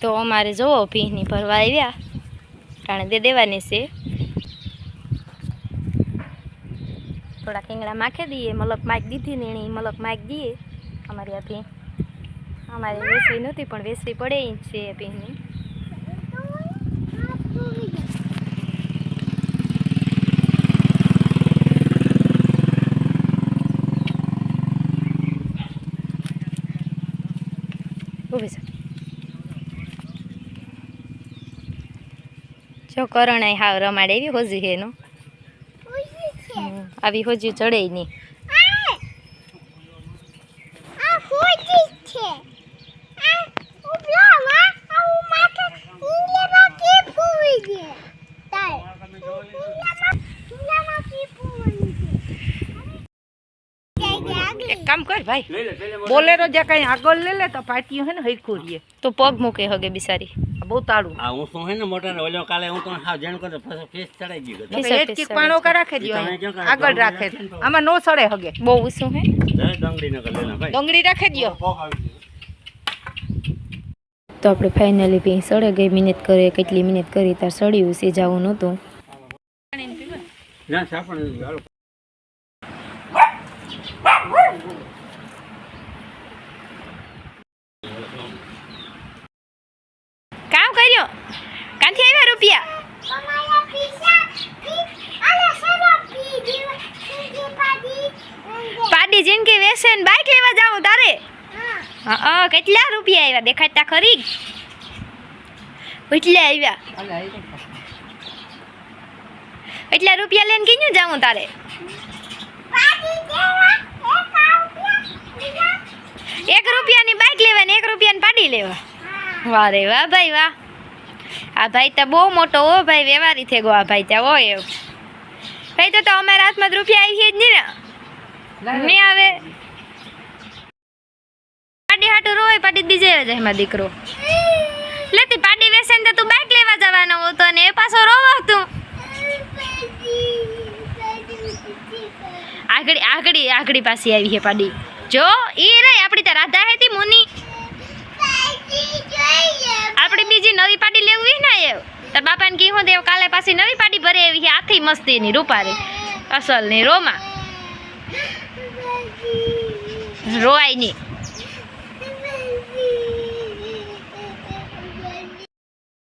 તો અમારે જોવો ભીંની ભરવા આવ્યા કારણ દે દેવાની છે થોડા ખીંગડા માખી દઈએ મલક માખ દીધી ને એની મલક માખ દઈએ અમારી આ ભીં અમારે વેસવી નહોતી પણ વેસવી પડે છે ભીંની ઊભી છે જો કરણ હાવ રમાડે એવી હોજી છે એનું આવી હોજી ચડે નહીં એક કામ કર ભાઈ બોલેરો જે કઈ આગળ લે તો પાટિયું હે ને હરખું રીએ તો પગ મૂકે હગે બિચારી બહુ તાળું આ હું શું હે ને મોટર ઓલો કાલે હું તો હાવ જણ કરતો ફેસ ચડાઈ ગયો એક ટીક પાણો કા રાખે દિયો આગળ રાખે આમાં નો સડે હગે બહુ ઊંચું હે ડંગળી ન લેના ભાઈ ડંગળી રાખે દિયો તો આપણે ફાઇનલી ભી સડે ગઈ મિનિટ કરે કેટલી મિનિટ કરી તાર સડ્યું છે જવું નહોતું ના સાપણ હાલો કામ કર્યો કાંથી આવ્યા રૂપિયા પાડી જિંદગી વેસે ને બાઈક લેવા જાવ તારે હા કેટલા રૂપિયા આવ્યા દેખાડતા ખરી કેટલા આવ્યા એટલા રૂપિયા લઈને કીધું જાવું તારે એક રૂપિયાની બાઈક લેવાની એક રૂપિયાની પાડી લેવા વાહ રે વાહ ભાઈ વાહ આ ભાઈ તો બહુ મોટો હો ભાઈ વ્યવહારી થઈ ગયો આ ભાઈ ત્યાં હોય એવું ભાઈ તો અમારા હાથમાં રૂપિયા આવી જ નહીં ને નહીં આવે પાડી હાટું રોય પાડી દીજે જાય એમાં દીકરો લેતી પાડી વેસે ને તું બાઈક લેવા જવાનો હતો ને એ પાછો રોવા તું આગળી પાસે આવી છે પાડી જો ઈ રે આપણી તો રાધા હતી મુની આપણે બીજી નવી પાડી લેવી ને એ તાર બાપાને કીધું દેવ કાલે પાછી નવી પાડી ભરે એવી છે આથી મસ્તીની રૂપારી અસલની રોમાં રોવાય નહીં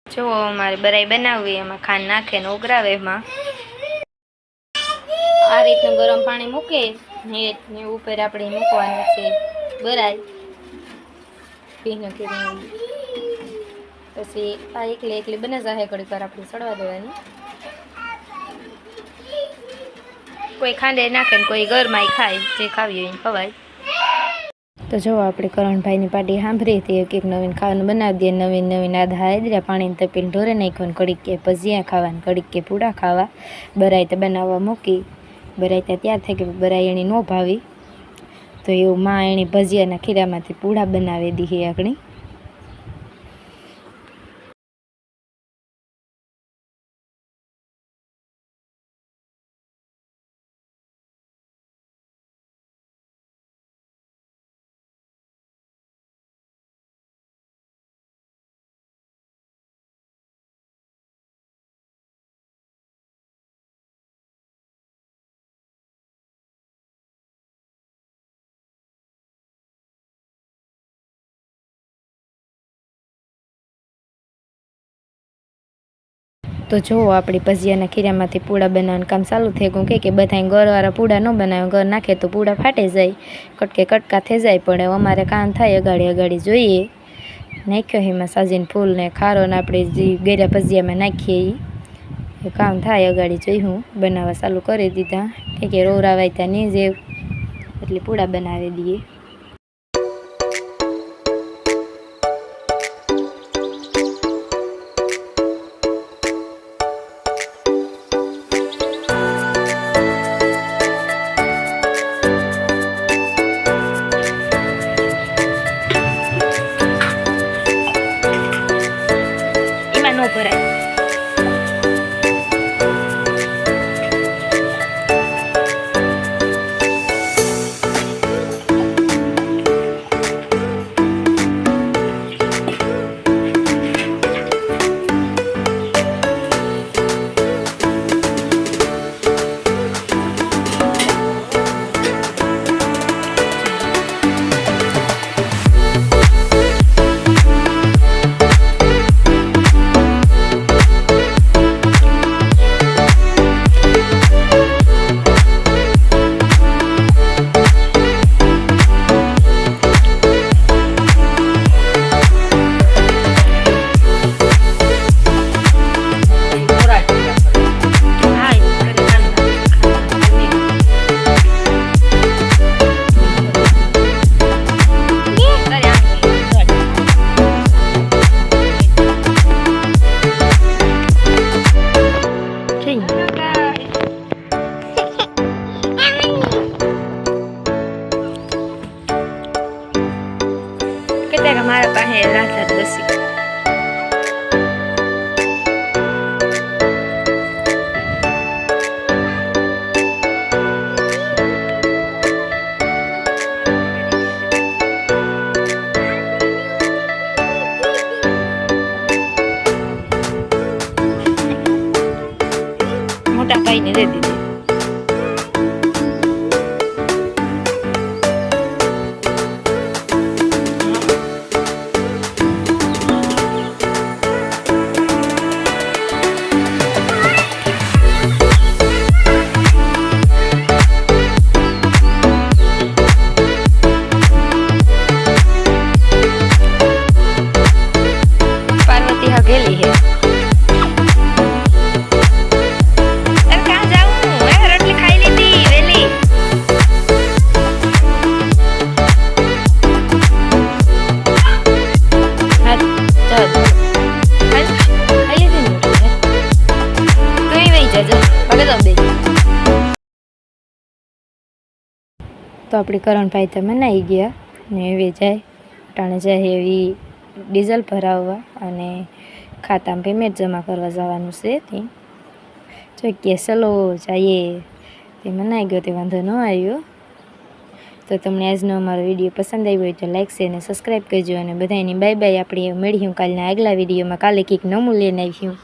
જો મારે બરાઈ બનાવવી એમાં ખાંડ નાખે ને ઉગરાવે એમાં આ રીતનું ગરમ પાણી મૂકે ને ઉપર આપણે મૂકવાનું છે બરાઈ ભીનો પછી આ એકલી બને જાય ઘડીક વાર આપણે સડવા દેવાની કોઈ ખાંડે નાખે ને કોઈ ગરમાઈ ખાય જે ખાવી હોય ખવાય તો જો આપણે કરણભાઈની પાર્ટી સાંભળી હતી એક નવીન ખાવાનું બનાવી દઈએ નવીન આધા હાજરા પાણીને તપીને ઢોરે નાખ્યું ઘડીક કે ભજીયા ખાવા ઘડીક કે પૂડા ખાવા બરાઈ તો બનાવવા મૂકી બરાઈ ત્યાં તૈયાર થઈ ગઈ બરાઈ એની નો ભાવી તો એવું માં એની ભજીયાના ખીરામાંથી પૂડા બનાવી દીધી આગળ તો જો આપણી ભજીયાના ખીરામાંથી પૂડા બનાવવાનું કામ ચાલુ થઈ ગયું કે બધા ગળવાળા પૂડા ન બનાવે ગળ નાખે તો પૂડા ફાટી જાય કટકા થઈ જાય પણ અમારે કામ થાય અગાડી જોઈએ નાખ્યો એમાં સાજીને ફૂલ ને ખારો ને આપણે જે ગેરા ભજીયામાં નાખીએ એ કામ થાય અગાડી જોઈ હું બનાવવા ચાલુ કરી દીધા કે રોવરાવાય ત્યાં નહીં જેવ એટલે પૂડા બનાવી દઈએ વરસાદ વસી. મોટા ભાઈને દે દીધી. पार्वती हवेली है. अरे कहाँ जाऊँ? रोटली खाई ली थी वेली. हाँ चल खाई ली थी ने रोटली. तू ही वही जा ભલે તો બે. તો આપણે કરણભાઈ તો મનાઈ ગયા ને હવે જાય ટાણે જાય એવી ડીઝલ ભરાવવા અને ખાતામાં પેમેન્ટ જમા કરવા જવાનું છે. તે જો કે ચલો જઈએ. તે મનાઈ ગયો તે વાંધો ન આવ્યો. તો તમને આજનો અમારો વિડીયો પસંદ આવ્યો હોય તો લાઈક શેર અને સબસ્ક્રાઈબ કરજો અને બધાની બાય બાય. આપણે મળીશું કાલના આગલા વિડીયોમાં. કાલે કંઈક નવું લઈને આવીશું.